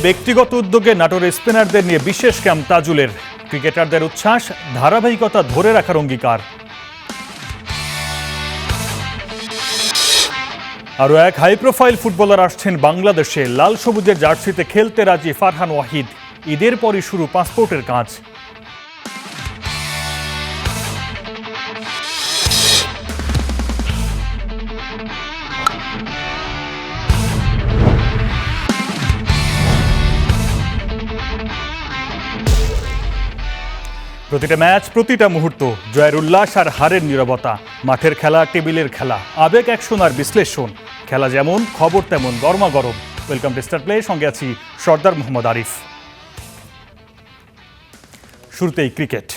ব্যক্তিগত উদ্যোগে নাটোরের স্পিনারদের নিয়ে বিশেষ ক্যাম্প তাজুলের। ক্রিকেটারদের উচ্ছ্বাস, ধারাবাহিকতা ধরে রাখার অঙ্গীকার। আরও এক হাই প্রোফাইল ফুটবলার আসছেন বাংলাদেশে। লাল সবুজের জার্সিতে খেলতে রাজি ফারহান ওয়াহিদ। ঈদের পরই শুরু পাসপোর্টের কাজ। প্রতিটা ম্যাচ, প্রতিটা মুহূর্ত, জয়ের উল্লাস আর হারের নীরবতা। মাঠের খেলা, টেবিলের খেলা, আবেগ অ্যাকশন আর বিশ্লেষণ। খেলা যেমন, খবর তেমন গরমাগরম। ওয়েলকাম টু স্টার প্লে, সঙ্গে আছি সর্দার মোহাম্মদ আরিফ। শুরুতেই ক্রিকেট।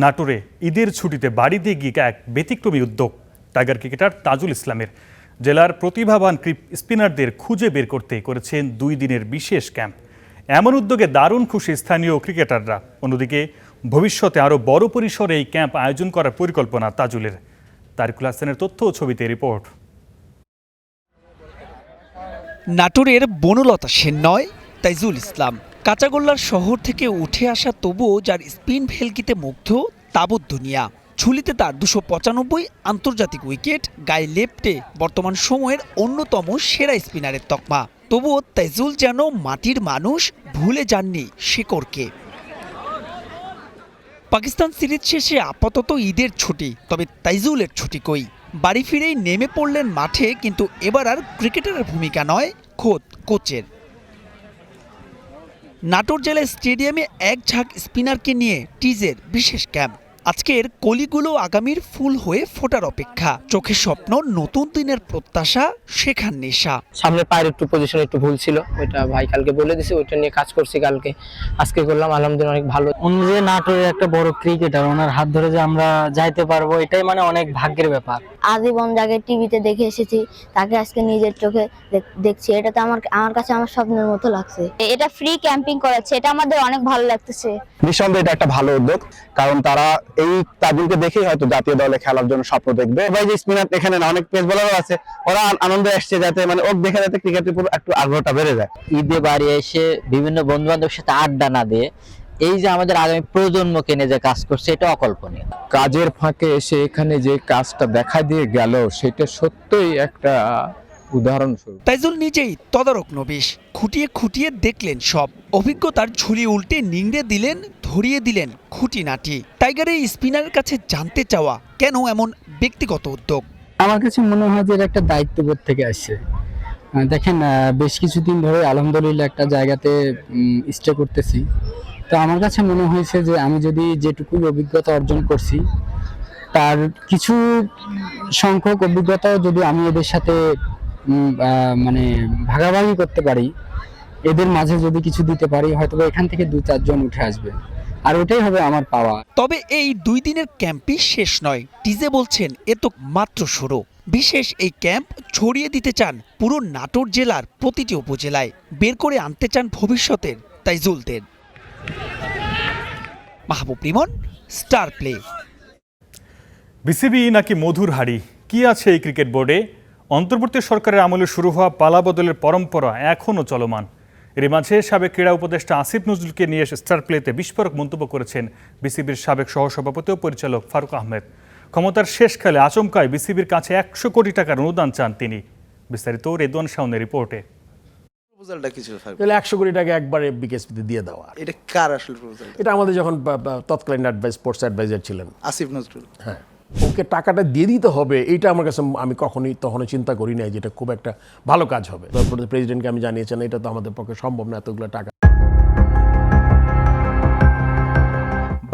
নাটোরে ঈদের ছুটিতে বাড়িতে গিয়ে এক ব্যতিক্রমী উদ্যোগ টাইগার ক্রিকেটার তাজুল ইসলামের। জেলার প্রতিভাবান স্পিনারদের খুঁজে বের করতে করেছেন 2 দিনের বিশেষ ক্যাম্প। এমন উদ্যোগে দারুণ খুশি স্থানীয় ক্রিকেটাররা। অন্যদিকে ভবিষ্যতে আরও বড় পরিসরে এই ক্যাম্প আয়োজন করার পরিকল্পনা তাজুলের। তারিকুল হাসানের তথ্য ও ছবিতে রিপোর্ট। নাটোরের বনলতা সেন নয়, তাইজুল ইসলাম। কাঁচাগোল্লার শহর থেকে উঠে আসা, তবুও যার স্পিন ভেলকিতে মুগ্ধ তাবৎ দুনিয়া। ঝুলিতে তার 295 আন্তর্জাতিক উইকেট, গায়ে লেপ্টে বর্তমান সময়ের অন্যতম সেরা স্পিনারের তকমা। তবুও তাইজুল যেন মাটির মানুষ, ভুলে যাননি শিকড়কে। পাকিস্তান সিরিজ শেষে আপাতত ঈদের ছুটি, তবে তাইজুলের ছুটি কই? বাড়ি ফিরেই নেমে পড়লেন মাঠে, কিন্তু এবার আর ক্রিকেটারের ভূমিকা নয়, খোদ কোচের। নাটোর জেলা স্টেডিয়ামে এক ঝাঁক স্পিনারকে নিয়ে টিজের বিশেষ ক্যাম্প। আজকের কলিগুলো আগামীর ফুল হয়ে ফোটার অপেক্ষা। চোখে স্বপ্ন, নতুন দিনের প্রত্যাশা, শেখার নেশা। সামনে পায়ের একটু পজিশন একটু ভুল ছিল, ওইটা ভাই কালকে বলে দিছে, ওইটা নিয়ে কাজ করছি কালকে, আজকে করলাম, আলহামদুলিল্লাহ অনেক ভালো। উনি যে নাটোরের একটা বড় ক্রিকেটার, ওনার হাত ধরে যে আমরা যাইতে পারবো, এটাই মানে অনেক ভাগ্যের ব্যাপার। আজীবন যাকে টিভিতে দেখে এসেছি, তাকে আজকে নিজের চোখে দেখছি। এটা তো আমার কাছে আমার স্বপ্নের মতো লাগছে। এটা ফ্রি ক্যাম্পিং করাচ্ছে, এটা আমাদের অনেক ভালো লাগতেছে। নিঃসন্দেহে এটা একটা ভালো উদ্যোগ, কারণ তারা এই তাজুলকে দেখেই হয়তো জাতীয় দলে খেলার জন্য স্বপ্ন দেখবে। ভাই যে স্পিনার এখানে না, অনেক পেস বোলারও আছে, ওরা আনন্দে আসছে, যাতে মানে ওক দেখে যাতে ক্রিকেটের উপর একটু আগ্রহটা বেড়ে যায়। ঈদে বাড়ি এসে বিভিন্ন বন্ধু বান্ধবের সাথে আড্ডা না দিয়ে এই যে আমাদের আগামী প্রজন্মকে নিয়ে যে কাজ করছে, এটা অকল্পনীয়। কাজের ফাঁকে এসে এখানে যে কাজটা দেখা দিয়ে গেল, সেটা সত্যই একটা উদাহরণস্বরূপ। তাইজুল নিজেই তদারক নবিশ, খুঁটিয়ে খুঁটিয়ে দেখলেন সব। অভিজ্ঞতার ঝুলি উল্টে নিংড়ে দিলেন, ধরিয়ে দিলেন খুঁটিনাটি। টাইগারের স্পিনারের কাছে জানতে চাওয়া, কেন এমন ব্যক্তিগত উদ্যোগ? আমার কাছে মনে হয় যে এটা একটা দায়িত্ববোধ থেকে আসছে। দেখেন, বেশ কিছুদিন ধরে আলহামদুলিল্লাহ একটা জায়গাতে স্টে করতেছি। তো আমার কাছে মনে হয়েছে যে আমি যদি যেটুকু অভিজ্ঞতা অর্জন করছি, তার কিছু সংখ্যক অভিজ্ঞতাও যদি আমি এদের সাথে মানে ভাগাভাগি করতে পারি, এদের মাঝে যদি কিছু দিতে পারি, হয়তো এখান থেকে 2-4 জন উঠে আসবে, আর ওটাই হবে আমার পাওয়া। তবে এই 2 দিনের ক্যাম্পই শেষ নয়। টিজে বলছেন এ তো মাত্র শুরু। বিশেষ এই ক্যাম্প ছড়িয়ে দিতে চান পুরো নাটোর জেলার প্রতিটি উপজেলায়। বের করে আনতে চান ভবিষ্যতের তাইজুলদের। মাহবুব রিমন, স্টার প্লে। বিসিবি নাকি মধুর হাড়ি, কি আছে এই ক্রিকেট বোর্ডে? অন্তর্বর্তী সরকারের আমলে শুরু হওয়া পালাবদলের পরম্পরা এখনও চলমান। এর মাঝে সাবেক ক্রীড়া উপদেষ্টা আসিফ নজরুলকে নিয়ে স্টার প্লেতে বিস্ফোরক মন্তব্য করেছেন বিসিবির সাবেক সহসভাপতি ও পরিচালক ফারুক আহমেদ। ক্ষমতার শেষকালে আচমকায় বিসিবির কাছে 100 কোটি টাকার অনুদান চান তিনি। বিস্তারিত রেদওয়ান শাওনের রিপোর্টে। প্রপোজালটা কিছু 100 কোটি টাকা একবারে বিকেএসপিতে দিয়ে দেওয়া। এটা কার আসলে প্রপোজাল? এটা আমাদের যখন তৎকালীন স্পোর্টস অ্যাডভাইজার ছিলেন আসিফ নজরুল। হ্যাঁ, ওকে টাকাটা দিয়ে দিতে হবে, এইটা আমার কাছে, আমি তখনই চিন্তা করি নাই যে এটা খুব একটা ভালো কাজ হবে। তারপরে প্রেসিডেন্টকে আমি জানিয়েছেন, এটা তো আমাদের পক্ষে সম্ভব না এতগুলো টাকা।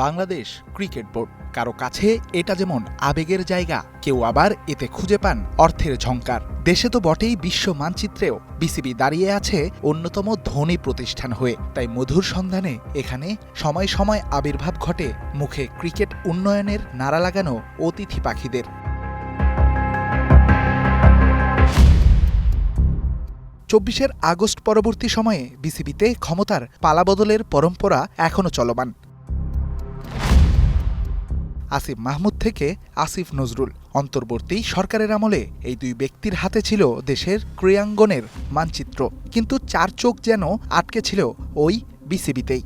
বাংলাদেশ ক্রিকেট বোর্ড, কারো কাছে এটা যেমন আবেগের জায়গা, কেউ আবার এতে খুঁজে পান অর্থের ঝংকার। দেশে তো বটেই, বিশ্ব মানচিত্রেও বিসিবি দাঁড়িয়ে আছে অন্যতম ধনী প্রতিষ্ঠান হয়ে। তাই মধুর সন্ধানে এখানে সময় সময় আবির্ভাব ঘটে মুখে ক্রিকেট উন্নয়নের নারা লাগানো অতিথি পাখিদের। 24 আগস্ট পরবর্তী সময়ে বিসিবিতে ক্ষমতার পালাবদলের পরম্পরা এখনও চলমান। আসিফ মাহমুদ থেকে আসিফ নজরুল। অন্তর্বর্তী সরকারের আমলে এই দুই ব্যক্তির হাতে ছিল দেশের ক্রীড়াঙ্গনের মানচিত্র, কিন্তু চার চোখ যেন আটকে ছিল ওই বিসিবিতেই।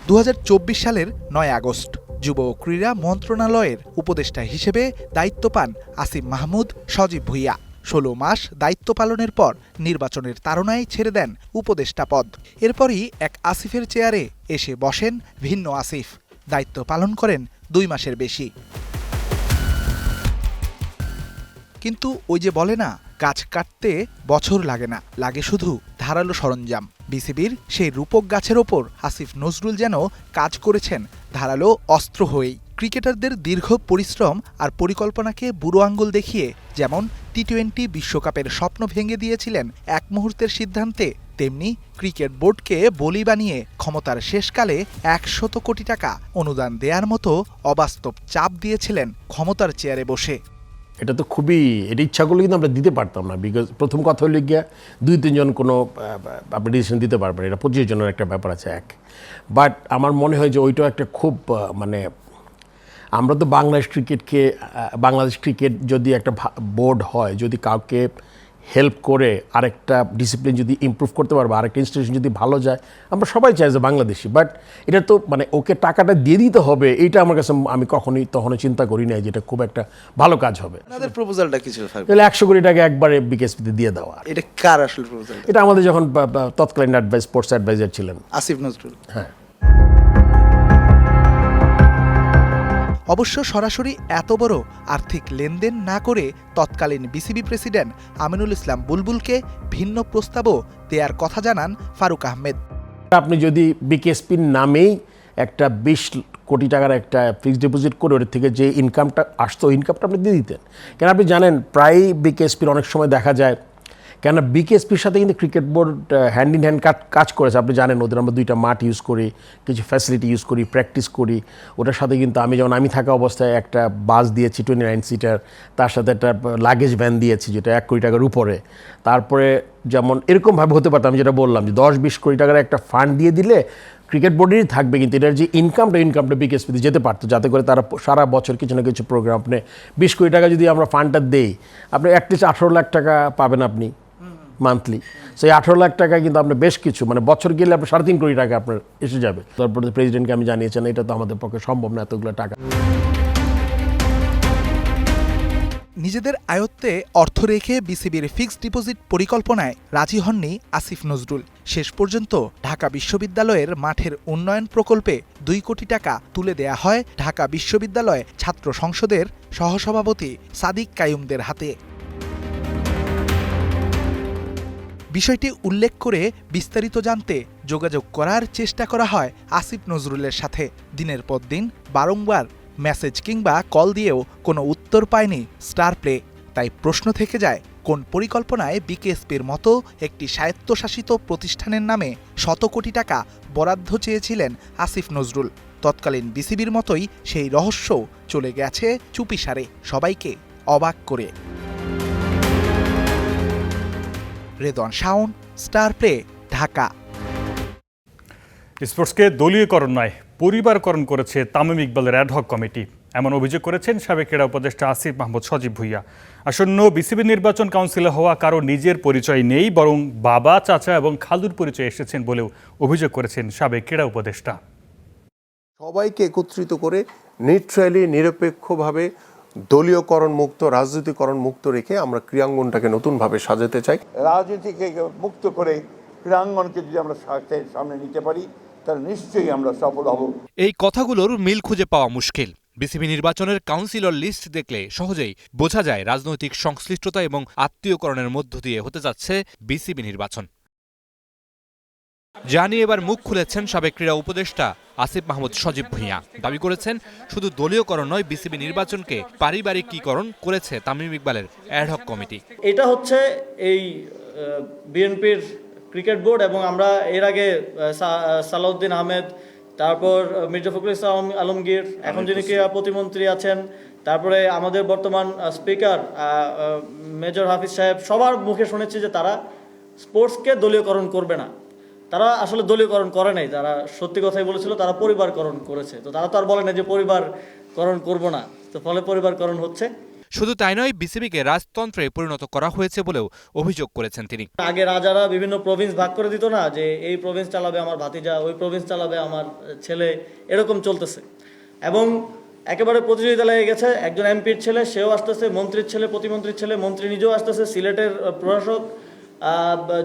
2024 সালের 9 আগস্ট যুব ও ক্রীড়া মন্ত্রণালয়ের উপদেষ্টা হিসেবে দায়িত্ব পান আসিফ মাহমুদ সজীব ভুঁইয়া। 16 মাস দায়িত্ব পালনের পর নির্বাচনের তাড়নায় ছেড়ে দেন উপদেষ্টা পদ। এরপরই এক আসিফের চেয়ারে এসে বসেন ভিন্ন আসিফ। দায়িত্ব পালন করেন 2 মাসের বেশি। কিন্তু ওই যে বলে না, গাছ কাটতে বছর লাগে না, লাগে শুধু ধারালো সরঞ্জাম। বিসিবির সেই রূপক গাছের ওপর আসিফ নজরুল যেন কাজ করেছেন ধারালো অস্ত্র হয়েই। ক্রিকেটারদের দীর্ঘ পরিশ্রম আর পরিকল্পনাকে বুড়ো আঙ্গুল দেখিয়ে যেমন টি-20 বিশ্বকাপের স্বপ্ন ভেঙে দিয়েছিলেন এক মুহূর্তের সিদ্ধান্তে, তেমনি ক্রিকেট বোর্ডকে বলি বানিয়ে ক্ষমতার শেষকালে 100 কোটি টাকা অনুদান দেওয়ার মতো অবাস্তব চাপ দিয়েছিলেন ক্ষমতার চেয়ারে বসে। এটা তো খুবই, এটা ইচ্ছা করলে কিন্তু আমরা দিতে পারতাম না। বিকজ প্রথম কথা হলো গিয়া 2-3 জন কোনো আপনি ডিসিশন দিতে পারবেন, এটা 25 জনের একটা ব্যাপার আছে এক। বাট আমার মনে হয় যে ওইটাও একটা খুব মানে, আমরা তো বাংলাদেশ ক্রিকেট যদি একটা বোর্ড হয়, যদি কাউকে হেল্প করে আরেকটা ডিসিপ্লিন যদি ইমপ্রুভ করতে পারবো, আরেকটা ইনস্টিটিউশন যদি ভালো যায়, আমরা সবাই চাই যে বাংলাদেশি। বাট এটা তো মানে ওকে টাকাটা দিয়ে দিতে হবে, এইটা আমার কাছে আমি তখনই চিন্তা করি নাই যে এটা খুব একটা ভালো কাজ হবে। আপনাদের প্রপোজালটা কি ছিল? তাহলে 100 কোটি টাকা একবারে বিকেএসপিতে দিয়ে দেওয়া। এটা কার আসলে প্রপোজাল? এটা আমাদের যখন তৎকালীন স্পোর্টস অ্যাডভাইজার ছিলেন আসিফ নজরুল। হ্যাঁ। অবশ্য সরাসরি এত বড় আর্থিক লেনদেন না করে তৎকালীন বিসিবি প্রেসিডেন্ট আমিনুল ইসলাম বুলবুলকে ভিন্ন প্রস্তাবও দেওয়ার কথা জানান ফারুক আহমেদ। আপনি যদি বিকেএসপির নামেই একটা 20 কোটি টাকার একটা ফিক্সড ডিপোজিট করে ওর থেকে যে ইনকামটা আসতো, ইনকামটা আপনি দিয়ে দিতেন। কেন আপনি জানেন প্রায়ই বিকেএসপির অনেক সময় দেখা যায়, কেন বিকেএসপির সাথে কিন্তু cricket board hand in hand কাজ করেছে। আপনি জানেন ওদের আমরা 2টা মাঠ ইউজ করি, কিছু ফ্যাসিলিটি ইউজ করি, প্র্যাকটিস করি। ওটার সাথে কিন্তু আমি থাকা অবস্থায় একটা বাস দিয়েছি 29 সিটার, তার সাথে একটা লাগেজ ভ্যান দিয়েছি যেটা 1 কোটি টাকার উপরে। তারপরে যেমন এরকমভাবে হতে পারতো, আমি যেটা বললাম যে 10-20 কোটি টাকার একটা ফান্ড দিয়ে দিলে ক্রিকেট বোর্ডেরই থাকবে, কিন্তু এটার যে ইনকামটা বিকেএসপিতে যেতে পারতো, যাতে করে তারা সারা বছর কিছু না কিছু প্রোগ্রাম, আপনি 20 কোটি টাকা যদি আমরা ফান্ডটা দেই, আপনি অ্যাটলিস্ট 18 লাখ টাকা পাবেন আপনি মান্থলি। সেই 18 লাখ টাকা কিন্তু আপনি বেশ কিছু, মানে বছর গেলে আপনার 3.5 কোটি টাকা আপনার এসে যাবে। তারপরে প্রেসিডেন্টকে আমি জানিয়েছেন, এটা তো আমাদের পক্ষে সম্ভব না এতগুলো টাকা। নিজেদের আয়ত্তে অর্থ রেখে বিসিবির ফিক্সড ডিপোজিট পরিকল্পনায় রাজি হননি আসিফ নজরুল। শেষ পর্যন্ত ঢাকা বিশ্ববিদ্যালয়ের মাঠের উন্নয়ন প্রকল্পে 2 কোটি টাকা তুলে দেয়া হয় ঢাকা বিশ্ববিদ্যালয় ছাত্র সংসদের সহসভাপতি সাদিক কায়ুমদের হাতে। বিষয়টি উল্লেখ করে বিস্তারিত জানতে যোগাযোগ করার চেষ্টা করা হয় আসিফ নজরুলের সাথে। দিনের পর দিন বারংবার মেসেজ কিংবা কল দিয়েও কোনো উত্তর পায়নি স্টার প্লে। তাই প্রশ্ন থেকে যায়, কোন পরিকল্পনায় বিকেএসপির মতো একটি স্বায়ত্তশাসিত প্রতিষ্ঠানের নামে 100 কোটি টাকা বরাদ্দ চেয়েছিলেন আসিফ নজরুল। তৎকালীন বিসিবির মতোই সেই রহস্য চলে গেছে চুপিসারে, সবাইকে অবাক করে। Redwan Shawon, star play, Dhaka. স্পোর্টসকে দলীয়করণ নয়, পরিবারকরণ করেছে তামিম ইকবালের অ্যাডহক কমিটি, এমন অভিযোগ করেছেন সাবেক ক্রীড়া উপদেষ্টা আসিফ মাহমুদ সজীব ভুঁইয়া। আসন্ন বিসিবি নির্বাচন কাউন্সিলে হওয়া কারো নিজের পরিচয় নেই, বরং বাবা, চাচা এবং খালুর পরিচয় এসেছেন বলেও অভিযোগ করেছেন সাবেক ক্রীড়া উপদেষ্টা। সবাইকে একত্রিত করে নিউট্রালি, নিরপেক্ষভাবে, দলীয়করণ মুক্ত, রাজনীতিকরণ মুক্ত রেখে আমরা ক্রীড়াঙ্গনটাকে নতুনভাবে সাজাতে চাই। রাজনীতিকে মুক্ত করে ক্রীড়াঙ্গনকে যদি আমরা সামনে নিতে পারি, তাহলে নিশ্চয়ই আমরা সফল হব। এই কথাগুলোর মিল খুঁজে পাওয়া মুশকিল। বিসিবি নির্বাচনের কাউন্সিলর লিস্ট দেখলে সহজেই বোঝা যায় রাজনৈতিক সংশ্লিষ্টতা এবং আত্মীয়করণের মধ্য দিয়ে হতে যাচ্ছে বিসিবি নির্বাচন। যা নিয়ে এবার মুখ খুলেছেন সাবেক ক্রীড়া উপদেষ্টা আসিফ মাহমুদ সজীব ভুঁইয়া। দাবি করেছেন, শুধু দলীয়করণ নয়, বিসিবি নির্বাচনকে পারিবারিকীকরণ করেছে তামিম ইকবালের অ্যাডহক কমিটি। এটা হচ্ছে এই বিএনপির ক্রিকেট বোর্ড, এবং আমরা এর আগে সালাউদ্দিন আহমেদ, তারপর মির্জা ফখরুল ইসলাম আলমগীর, এখন যিনি ক্রীড়া প্রতিমন্ত্রী আছেন, তারপরে আমাদের বর্তমান স্পিকার মেজর হাফিজ সাহেব, সবার মুখে শুনেছি যে তারা স্পোর্টসকে দলীয়করণ করবে না। তারা আসলে দলীয়করণ করে নাই, তারা সত্যি কথাই বলেছিল, তারা পরিবারকরণ করেছে। তো তারা তো আর বলে না যে পরিবারকরণ করব না, তো ফলে পরিবারকরণ হচ্ছে। শুধু তাই নয়, বিসিবিকে রাজতন্ত্রে পরিণত করা হয়েছে বলেও অভিযোগ করেছেন তিনি। আগে রাজারা বিভিন্ন প্রভিন্স ভাগ করে দিত না, যে এই প্রভিন্স চালাবে আমার ভাতিজা, ওই প্রভিন্স চালাবে আমার ছেলে, এরকম চলতেছে। এবং একেবারে প্রতিযোগিতা লেগে গেছে। একজন এমপির ছেলে সেও আসতেছে, মন্ত্রীর ছেলে, প্রতিমন্ত্রীর ছেলে, মন্ত্রী নিজেও আসতেছে, সিলেটের প্রশাসক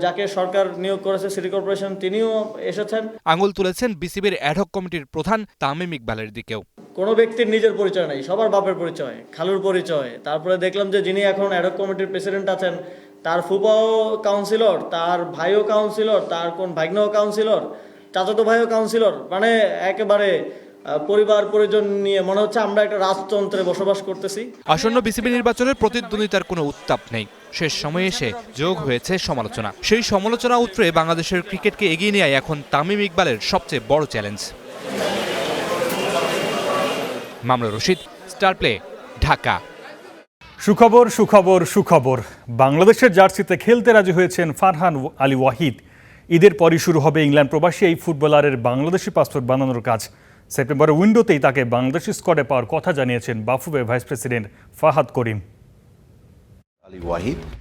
যাকে সরকার নিয়োগ করেছে সিটি কর্পোরেশন, তিনিও এসেছেন। আঙুল তুলেছেন বিসিবির অ্যাডহক কমিটির প্রধান তামিম ইকবালের দিকেও। কোনো ব্যক্তির নিজের পরিচয় নাই, সবার বাপের পরিচয়, খালুর পরিচয়। তারপরে দেখলাম যে যিনি এখন অ্যাডহক কমিটির প্রেসিডেন্ট আছেন, তার ফুপাও কাউন্সিলর, তার ভাইও কাউন্সিলর, তার কোন ভাগ্নেও কাউন্সিলর, চাচাতো ভাইও কাউন্সিলর। মানে একেবারে পরিবার পরিজন নিয়ে মনে হচ্ছে আমরা একটা রাজতন্ত্রে বসবাস করতেছি। আসন্ন বিসিবি নির্বাচনের প্রতিদ্বন্দ্বিতার কোনো উত্তাপ নেই। শেষ সময়ে এসে যোগ হয়েছে সমালোচনা। সেই সমালোচনা উতরে বাংলাদেশের ক্রিকেটকে এগিয়ে নেওয়াই এখন তামিম ইকবালের সবচেয়ে বড় চ্যালেঞ্জ। মামলা রশিদ, স্টার প্লে, ঢাকা। সুখবর সুখবর সুখবর, বাংলাদেশের জার্সিতে খেলতে রাজি হয়েছেন ফারহান আলী ওয়াহিদ। ঈদের পরই শুরু হবে ইংল্যান্ড প্রবাসী এই ফুটবলারের বাংলাদেশি পাসপোর্ট বানানোর কাজ। সেপ্টেম্বরের উইন্ডোতেই তাকে বাংলাদেশি স্কোয়াডে পাওয়ার কথা জানিয়েছেন বাফুফে ভাইস প্রেসিডেন্ট ফাহাদ করিম।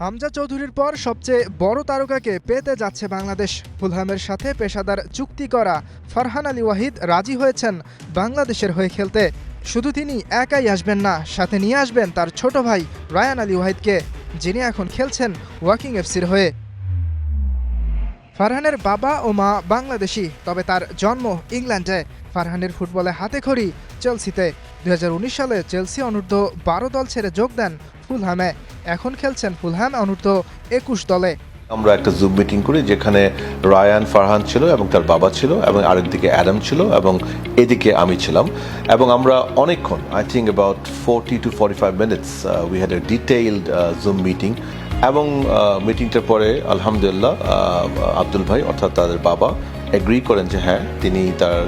হামজা চৌধুরীর পর সবচেয়ে বড় তারকাকে পেতে যাচ্ছে বাংলাদেশ। ফুলহামের সাথে পেশাদার চুক্তি করা ফারহান আলী ওয়াহিদ রাজি হয়েছেন বাংলাদেশের হয়ে খেলতে। শুধু তিনি একাই আসবেন না, সাথে নিয়ে আসবেন তার ছোট ভাই রায়ান আলী ওয়াহিদকে, যিনি এখন খেলছেন ওয়াকিং এফসির হয়ে। ফারহানের বাবা ও মা বাংলাদেশি, তবে তার জন্ম ইংল্যান্ডে। ফারহানের ফুটবলে হাতেখড়ি চেলসিতে। 2019 সালে চেলসি অনূর্ধ্ব-12 দল ছেড়ে যোগ দেন ফুলহামে। এখন খেলছেন ফুলহাম অনূর্ধ্ব-21 দলে। আমরা একটা জুম মিটিং করি যেখানে রায়ান ফারহান ছিল এবং তার বাবা ছিল, এবং আরেকদিকে অ্যাডাম ছিল, এবং এদিকে আমি ছিলাম। এবং আমরা অনেকক্ষণ, I think about 40 to 45 minutes we had a detailed zoom meeting. এবং মিটিংটার পরে আলহামদুলিল্লাহ আব্দুল ভাই অর্থাৎ তাদের বাবা এগ্রি করেন যে হ্যাঁ, তিনি তার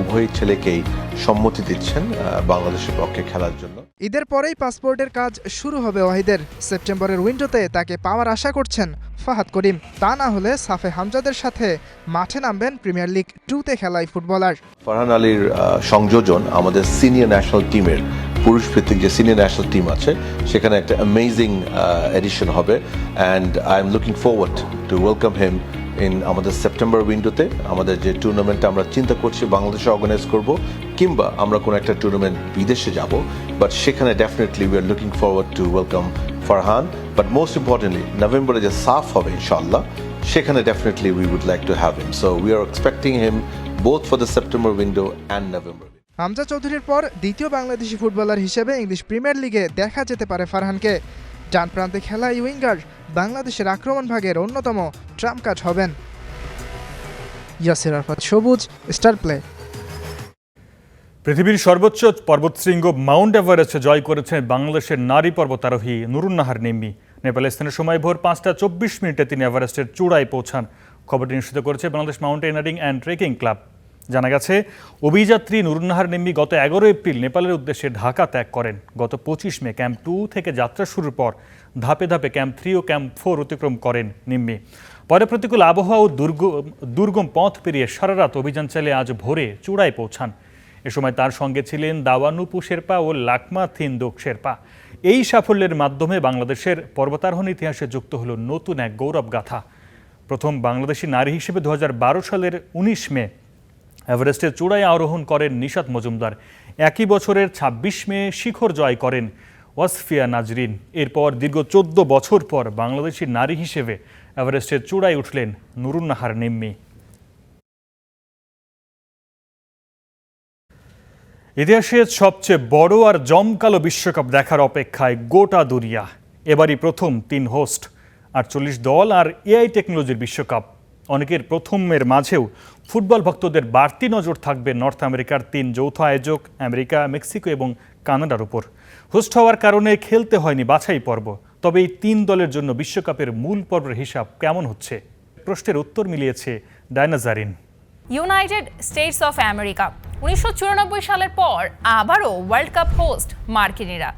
উভয় ছেলেকেই সম্মতি দিচ্ছেন বাংলাদেশের পক্ষে খেলার জন্য। ঈদের পরেই পাসপোর্টের কাজ শুরু হবে ওয়াহিদের। সেপ্টেম্বরের উইন্ডোতে তাকে পাওয়ার আশা করছেন ফাহাদ করিম। তা না হলে সাফে হামজাদের সাথে মাঠে নামবেন প্রিমিয়ার লিগ 2-তে খেলা ফুটবলার। ফারহান আলীর সংযোজন আমাদের সিনিয়র ন্যাশনাল টিমের, পুরুষ ভিত্তিক যে সিনিয়র ন্যাশনাল টিম আছে, সেখানে একটা অ্যামেজিং এডিশন হবে। And I am looking forward to welcome him in আমাদের সেপ্টেম্বর উইন্ডোতে। আমাদের যে টুর্নামেন্টটা আমরা চিন্তা করছি বাংলাদেশে অর্গানাইজ করব, কিংবা আমরা কোনো একটা টুর্নামেন্ট বিদেশে যাব, বাট সেখানে definitely we are looking forward to welcome Farhan. But most importantly নভেম্বরে যে সাফ হবে ইনশাআল্লাহ, সেখানে definitely we would like to have him. So we are expecting him both for the September window and November. Hamza চৌধুরীর পর দ্বিতীয় বাংলাদেশি ফুটবলার হিসেবে ইংলিশ প্রিমিয়ার লিগে দেখা যেতে পারে ফারহানকে। ডান প্রান্তে খেলা এই উইঙ্গার বাংলাদেশের আক্রমণ ভাগের অন্যতম ট্রাম্প কার্ড হবেন। ইয়াসির আরাফাত সবুজ, স্টার প্লে। পৃথিবীর সর্বোচ্চ পর্বতশৃঙ্গ মাউন্ট এভারেস্ট জয় করেছেন বাংলাদেশের নারী পর্বতারোহী নুরুন্নাহার নিম্মি। নেপালের স্থানীয় সময় ভোর 5:24 তিনি এভারেস্টের চূড়ায় পৌঁছান। খবরটি নিশ্চিত করেছে Bangladesh mountaineering and trekking club. জানা গেছে, অভিযাত্রী নুরুন্নাহার নিম্মি গত 11 এপ্রিল নেপালের উদ্দেশ্যে ঢাকা ত্যাগ করেন। গত 25 মে ক্যাম্প 2 থেকে যাত্রা শুরুর পর ধাপে ধাপে ক্যাম্প 3 ও ক্যাম্প 4 অতিক্রম করেন নিম্মি। পরে প্রতিকূল আবহাওয়া ও দুর্গম পথ পেরিয়ে সারা রাত অভিযান চালিয়ে আজ ভোরে চূড়ায় পৌঁছান। এ সময় তার সঙ্গে ছিলেন দাওয়ানুপু শেরপা ও লাকমা থিনদোক শেরপা। এই সাফল্যের মাধ্যমে বাংলাদেশের পর্বতারোহণ ইতিহাসে যুক্ত হলো নতুন এক গৌরব গাথা। প্রথম বাংলাদেশি নারী হিসেবে 2012 সালের 19 মে এভারেস্টের চূড়ায় আরোহণ করেন নিশাত মজুমদার। একই বছরের 26 মে শিখর জয় করেন ওয়াসফিয়া নাজরিন। এরপর দীর্ঘ 14 বছর পর বাংলাদেশি নারী হিসেবে এভারেস্টের চূড়ায় উঠলেন নুরুন্নাহার নিম্মি। ইতিহাসের সবচেয়ে বড় আর জমকালো বিশ্বকাপ দেখার অপেক্ষায় গোটা দুনিয়া। এবারই প্রথম 3 হোস্ট, 48 দল আর এআই টেকনোলজির বিশ্বকাপ। অনেকের প্রথমের মাঝেও ফুটবল ভক্তদের বাড়তি নজর থাকবে নর্থ আমেরিকার 3 যৌথ আয়োজক আমেরিকা, মেক্সিকো এবং কানাডার উপর। হোস্ট হওয়ার কারণে খেলতে হয়নি বাছাই পর্ব। তবে এই 3 দলের জন্য বিশ্বকাপের মূল পর্বের হিসাব কেমন হচ্ছে, প্রশ্নের উত্তর মিলিয়েছে Diana Zarin. United States of America 1994 সালের পর আবারও ওয়ার্ল্ড কাপ হোস্ট মার্কিনিরা।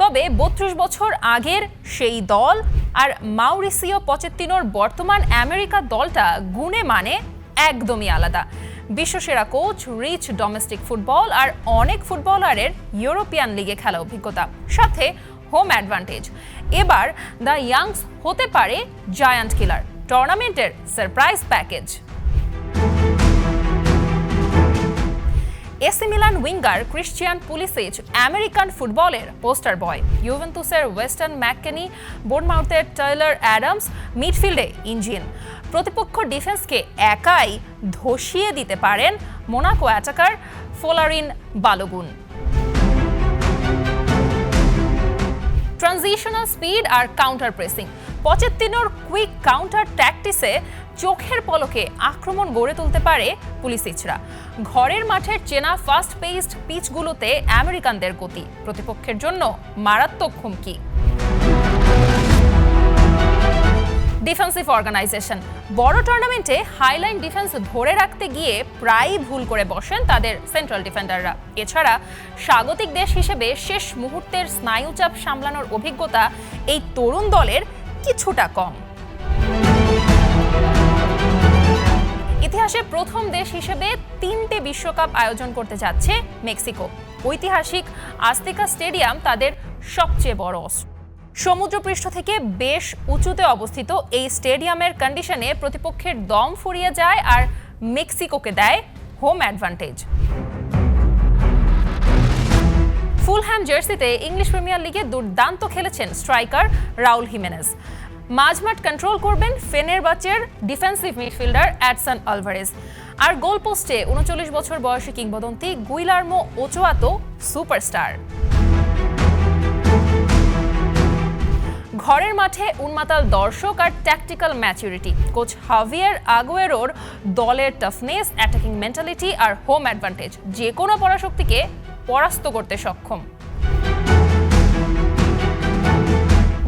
তবে 32 বছর আগের সেই দল আর মাউরিসিও পচেত্তিনোর বর্তমান আমেরিকা দলটা গুণে মানে একদমই আলাদা। বিশ্বসেরা কোচ, রিচ ডোমেস্টিক ফুটবল আর অনেক ফুটবলারের ইউরোপিয়ান লিগে খেলা অভিজ্ঞতা, সাথে হোম অ্যাডভান্টেজ। এবার দ্য ইয়াংস হতে পারে জায়ান্ট কিলার, টুর্নামেন্টের surprise package. AC Milan winger Christian Pulisic American ফুটবলের পোস্টার বয়, ইউভেন্তুসের ওয়েস্টার্ন ম্যাককেনি, বোর্নমাউথের টাইলার অ্যাডামস মিডফিল্ডে ইঞ্জিন। প্রতিপক্ষ ডিফেন্সকে একাই ধসিয়ে দিতে পারেন Monaco attacker Folarin Balogun. Transitional speed আর কাউন্টার প্রেসিং, পচেত্তিনোর কুইক কাউন্টার ট্যাকটিসে চোখের পলকে আক্রমণ গড়ে তুলতে পারে পুলিসিচরা। ঘরের মাঠের চেনা ফাস্ট পেসড পিচগুলোতে আমেরিকানদের গতি প্রতিপক্ষের জন্য মারাত্মক হুমকি। ডিফেন্সিভ অর্গানাইজেশন, বড় টুর্নামেন্টে হাইলাইন ডিফেন্স ধরে রাখতে গিয়ে প্রায়ই ভুল করে বসেন তাদের সেন্ট্রাল ডিফেন্ডাররা। এছাড়া স্বাগতিক দেশ হিসেবে শেষ মুহূর্তের স্নায়ুচাপ সামলানোর অভিজ্ঞতা এই তরুণ দলের কিছুটা কম। ইতিহাসে প্রথম দেশ হিসেবে 3টে বিশ্বকাপ আয়োজন করতে যাচ্ছে মেক্সিকো। ঐতিহাসিক আস্তেকা স্টেডিয়াম তাদের সবচেয়ে বড় অস্ত্র। সমুদ্রপৃষ্ঠ থেকে বেশ উঁচুতে অবস্থিত এই স্টেডিয়ামের কন্ডিশনে প্রতিপক্ষের দম ফুরিয়ে যায় আর মেক্সিকোকে দেয় হোম অ্যাডভান্টেজ। ফুলহ্যাম জার্সিতে ইংলিশ প্রিমিয়ার লিগে দুর্দান্ত খেলেছেন স্ট্রাইকার রাউল হিমেনেজ। মাঝমাঠ কন্ট্রোল করবেন ফেনেরবাচের ডিফেন্সিভ মিডফিল্ডার এডসন আলভারেজ। আর গোল পোস্টে 39 বছর বয়সী কিংবদন্তি গুইলার্মো ওচোয়া তো সুপারস্টার। ঘরের মাঠে উন্মাতাল দর্শক আর ট্যাকটিক্যাল ম্যাচুরিটি, কোচ হাভিয়ার আগুয়েরোর দলের টাফনেস, অ্যাটাকিং মেন্টালিটি আর হোম অ্যাডভান্টেজ যে কোনো পরাশক্তিকে পরাস্ত করতে সক্ষম।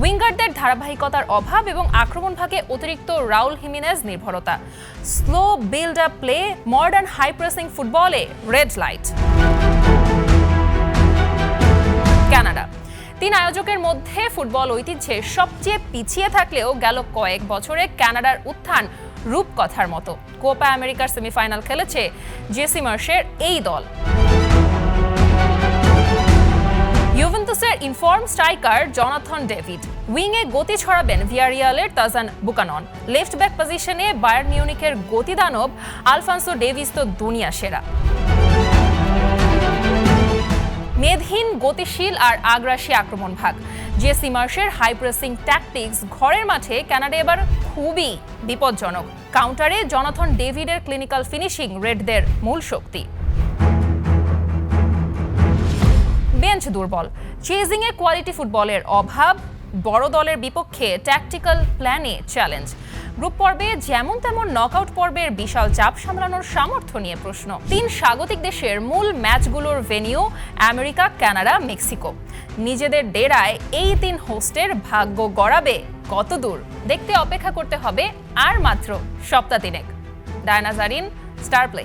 উইঙ্গারদের ধারাবাহিকতার অভাব এবং আক্রমণ ভাগে অতিরিক্ত রাউল হিমেনেজ নির্ভরতা, slow build up play, modern high pressing ফুটবলে রেড লাইট। কানাডা 3 আয়োজকের মধ্যে ফুটবল ঐতিহ্যে সবচেয়ে পিছিয়ে থাকলেও গেল কয়েক বছরে কানাডার উত্থান রূপকথার মতো। কোপা আমেরিকার সেমিফাইনাল খেলেছে জেসি মার্শের এই দল। ইউভেন্তুসের ইনফর্ম স্ট্রাইকার জনাথন ডেভিড, উইংয়ে গতি ছড়াবেন ভিয়ারিয়ালের তাজান বুকানন, লেফট ব্যাক পজিশনে বায়ার্ন মিউনিখের গতিদানব আলফান্সো ডেভিস তো দুনিয়া সেরা। মেদহীন, গতিশীল আর আগ্রাসী আক্রমণ ভাগ, জেসি মার্শের হাই প্রেসিং ট্যাকটিক্স ঘরের মাঠে কানাডা এবার খুবই বিপজ্জনক। কাউন্টারে জনাথন ডেভিডের ক্লিনিক্যাল ফিনিশিং রেডদের মূল শক্তি। বেঞ্চ দুর্বল, চেজিংয়ে কোয়ালিটি ফুটবলের অভাব, বড় দলের বিপক্ষে ট্যাকটিক্যাল প্ল্যানে চ্যালেঞ্জ। গ্রুপ পর্বে যেমন তেমন নকআউট পর্বের বিশাল চাপ সামলানোর সামর্থ্য নিয়ে প্রশ্ন। 3 স্বাগতিক দেশের মূল ম্যাচগুলোর ভেনিউ আমেরিকা, কানাডা, মেক্সিকো। নিজেদের ডেরায় এই 3 হোস্টের ভাগ্য গড়াবে কতদূর দেখতে অপেক্ষা করতে হবে আর মাত্র সপ্তাহ 3। Diana Jarin, star play.